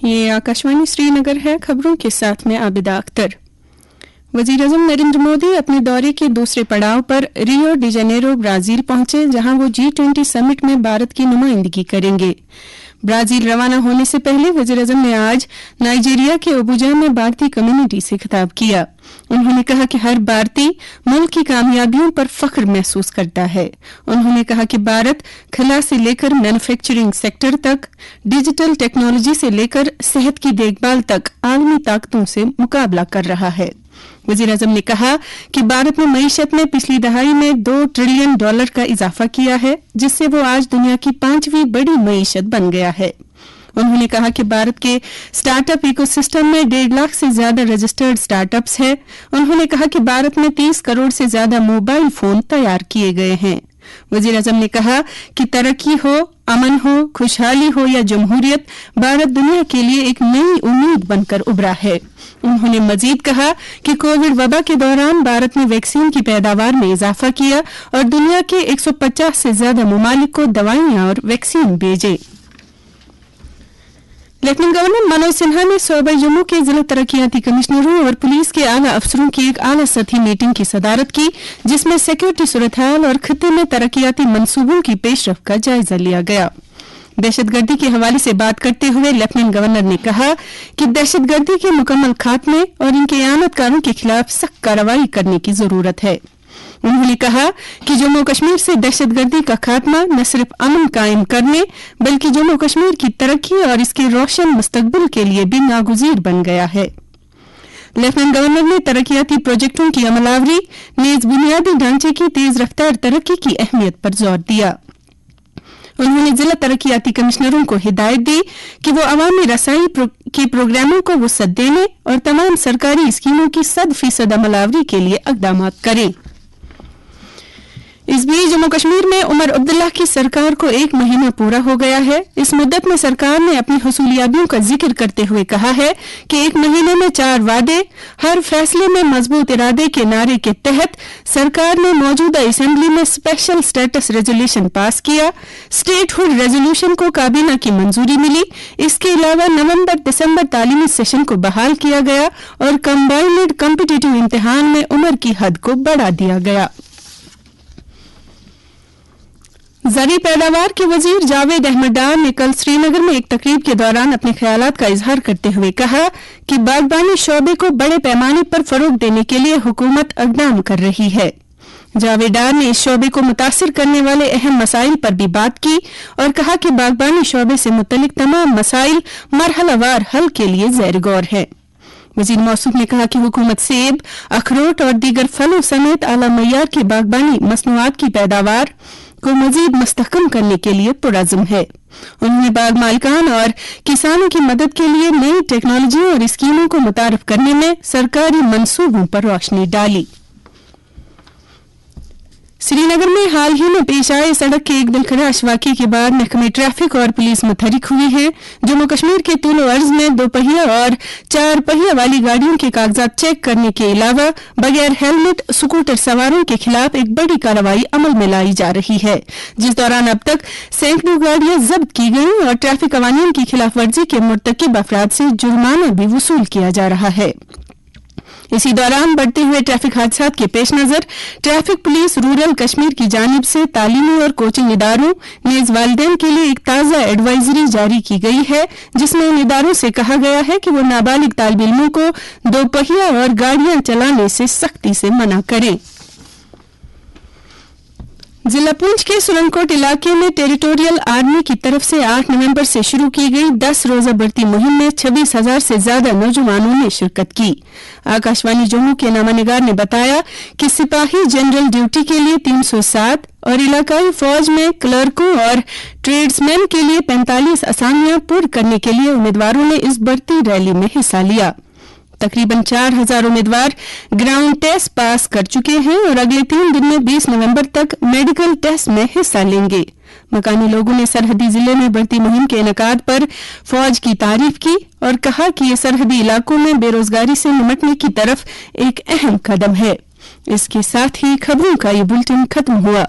ये आकाशवाणी श्रीनगर है। खबरों के साथ में आबिदा अख्तर। वजीर-ए-आज़म नरेंद्र मोदी अपने दौरे के दूसरे पड़ाव पर रियो डी जेनेरो ब्राजील पहुंचे, जहां वो G20 समिट में भारत की नुमाइंदगी करेंगे। ब्राजील रवाना होने से पहले वजीर-ए-आज़म ने आज नाइजीरिया के अबुजा में भारतीय कम्युनिटी से खिताब किया। उन्होंने कहा कि हर भारतीय मुल्क की कामयाबियों पर फख्र महसूस करता है। उन्होंने कहा कि भारत खला से लेकर मैन्युफैक्चरिंग सेक्टर तक, डिजिटल टेक्नोलॉजी से लेकर सेहत की देखभाल तक आलमी ताकतों से मुकाबला कर रहा है। वज़ीर-ए-आज़म ने कहा कि भारत ने मईशत में पिछली दहाई में $2 ट्रिलियन का इजाफा किया है, जिससे वो आज दुनिया की 5वीं बड़ी मईशत बन गया है। उन्होंने कहा कि भारत के स्टार्टअप इकोसिस्टम में 1.5 लाख से ज्यादा रजिस्टर्ड स्टार्टअप्स हैं। उन्होंने कहा कि भारत में 30 करोड़ से ज्यादा मोबाइल फोन तैयार किए गए हैं। वज़ीर-ए-आज़म ने कहा कि तरक्की हो, अमन हो, खुशहाली हो या जमहूरियत, भारत दुनिया के लिए एक नई उम्मीद बनकर उभरा है। उन्होंने मजीद कहा कि कोविड वबा के दौरान भारत ने वैक्सीन की पैदावार में इजाफा किया और दुनिया के 150 से ज्यादा ममालिक को दवाइयां और वैक्सीन भेजे। लेफ्टिनेंट गवर्नर मनोज सिन्हा ने सूबे जम्मू के जिला तरक्याती कमिश्नरों और पुलिस के आला अफसरों की एक आला सतही मीटिंग की सदारत की, जिसमें सिक्योरिटी सूरत-ए-हाल और खित्ते में तरक्याती मंसूबों की पेशरफ का जायजा लिया गया। दहशतगर्दी के हवाले से बात करते हुए लेफ्टिनेंट गवर्नर ने कहा कि दहशतगर्दी के मुकम्मल खात्मे और इनके आनतकारों के खिलाफ सख्त कार्रवाई करने की जरूरत है। उन्होंने कहा कि जम्मू कश्मीर से दहशतगर्दी का खात्मा न सिर्फ अमन कायम करने बल्कि जम्मू कश्मीर की तरक्की और इसके रोशन मुस्तकबिल के लिए भी नागुज़ीर बन गया है। लेफ्टिनेंट गवर्नर ने तरक्याती प्रोजेक्टों की अमलावरी, नेज़ बुनियादी ढांचे की तेज रफ्तार तरक्की की अहमियत पर जोर दिया। उन्होंने जिला तरक्याती कमिश्नरों को हिदायत दी कि वो अवामी रसाई के प्रोग्रामों को वुसअत देने और तमाम सरकारी स्कीमों की 100% अमलावरी के लिए इक़दाम करें। इस बीच जम्मू कश्मीर में उमर अब्दुल्ला की सरकार को 1 महीना पूरा हो गया है। इस मुद्दत में सरकार ने अपनी हुसूलियाबियों का जिक्र करते हुए कहा है कि 1 महीने में 4 वादे, हर फैसले में मजबूत इरादे के नारे के तहत सरकार ने मौजूदा असेंबली में स्पेशल स्टेटस रेजोल्यूशन पास किया। स्टेटहुड रेजोल्यूशन को काबीना की मंजूरी मिली। इसके अलावा नवंबर-दिसंबर तालीमी सेशन को बहाल किया गया और कंबाइंड कॉम्पिटिटिव इम्तिहान में उम्र की हद को बढ़ा दिया गया। ज़री पैदावार के वजीर जावेद अहमद डार ने कल श्रीनगर में एक तकरीब के दौरान अपने ख्यालात का इजहार करते हुए कहा कि बागबानी शोबे को बड़े पैमाने पर फरोग देने के लिए हुकूमत इक़दाम कर रही है। जावेद डार ने इस शोबे को मुतासिर करने वाले अहम मसाइल पर भी बात की और कहा कि बागबानी शोबे से मुतल्लिक तमाम मसाइल मरहलावार हल के लिए ज़ैर गौर है। वजीर मौसूफ ने कहा कि हुकूमत सेब, अखरोट और दीगर फलों समेत आला मय्यार की बागबानी मसनूआत की पैदावार को मजीद मुस्तहकम करने के लिए पुरअज़्म है। उन्होंने बाग मालिकान और किसानों की मदद के लिए नई टेक्नोलॉजी और स्कीमों को मुतारिफ करने में सरकारी मंसूबों पर रोशनी डाली। श्रीनगर में हाल ही में पेश आए सड़क के एक दिलखराश वाक़े के बाद महकमे ट्रैफिक और पुलिस मुतहरिक हुई है। जम्मू कश्मीर के तूलो अर्ज में 2 पहिया और 4 पहिया वाली गाड़ियों के कागजात चेक करने के अलावा बगैर हेलमेट स्कूटर सवारों के खिलाफ एक बड़ी कार्रवाई अमल में लाई जा रही है, जिस दौरान अब तक सैकड़ों गाड़ियां जब्त की गई और ट्रैफिक कवानीन की खिलाफ वर्जी के मुर्तकिब अफराद से जुर्माना भी वसूल किया जा रहा है। इसी दौरान बढ़ते हुए ट्रैफिक हादसात के पेश नजर ट्रैफिक पुलिस रूरल कश्मीर की जानिब से तालीमी और कोचिंग इदारों नेज़ वालिदैन के लिए एक ताज़ा एडवाइजरी जारी की गई है, जिसमें इन इदारों से कहा गया है कि वो नाबालिग तालिब इल्मों को 2 पहिया और गाड़ियां चलाने से सख्ती से मना करें। जिला पुंछ के सुरनकोट इलाके में टेरिटोरियल आर्मी की तरफ से 8 नवंबर से शुरू की गई 10 रोजा भर्ती मुहिम में 26,000 से ज्यादा नौजवानों ने शिरकत की। आकाशवाणी जम्मू के नामानिगार ने बताया कि सिपाही जनरल ड्यूटी के लिए 307 और इलाकाई फौज में क्लर्कों और ट्रेड्समैन के लिए 45 असामियां पूर्ण करने के लिए उम्मीदवारों ने इस भर्ती रैली में हिस्सा लिया। तकरीबन 4,000 उम्मीदवार ग्राउंड टेस्ट पास कर चुके हैं और अगले 3 दिन में 20 नवंबर तक मेडिकल टेस्ट में हिस्सा लेंगे। मकानी लोगों ने सरहदी जिले में बढ़ती मुहिम के इनेकाद पर फौज की तारीफ की और कहा कि ये सरहदी इलाकों में बेरोजगारी से निपटने की तरफ एक अहम कदम है। इसके साथ ही खबरों का ये बुलेटिन खत्म हुआ।